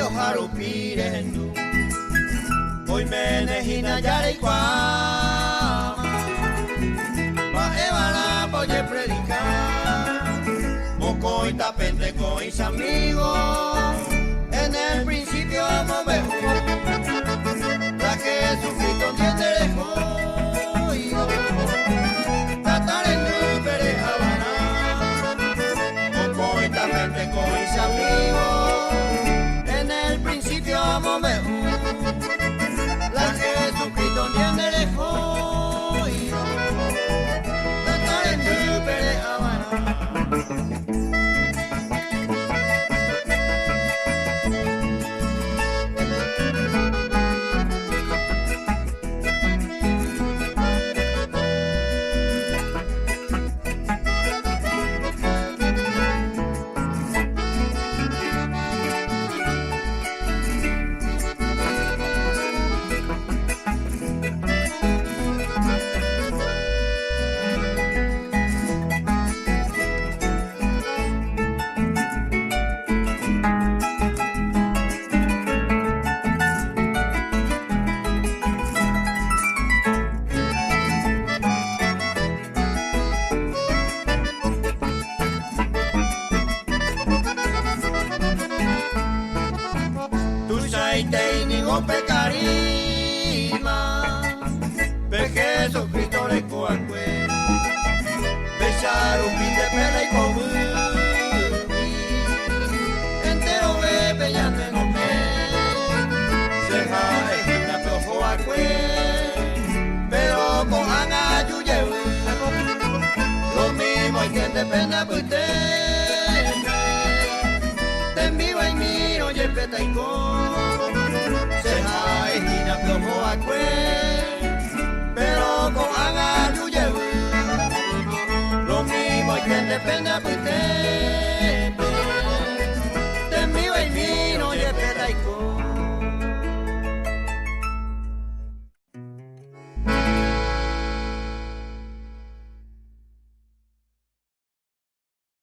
los harupirenu hoy menejina yareikwa baebala poye predicar moco y tapente con mis amigos en el principio amo mejor la que Jesucristo tiene dejó y tratar en el Pérez Habana moco y tapente con mis amigos en el principio amo mejor la que Jesucristo tiene dejó y tratar en el Pérez Habana. Teinigo pecarima, pe Jesucristo le coacue, besar un pin de perla y comu, entero bebe ya me no me, seja esquina peojo acue, pero con anga yuye, lo mismo hay que dependa de usted, te envío y miro y peta y con. Esquina plomo acue, pero con haga yuye, lo mismo hay que depende de usted.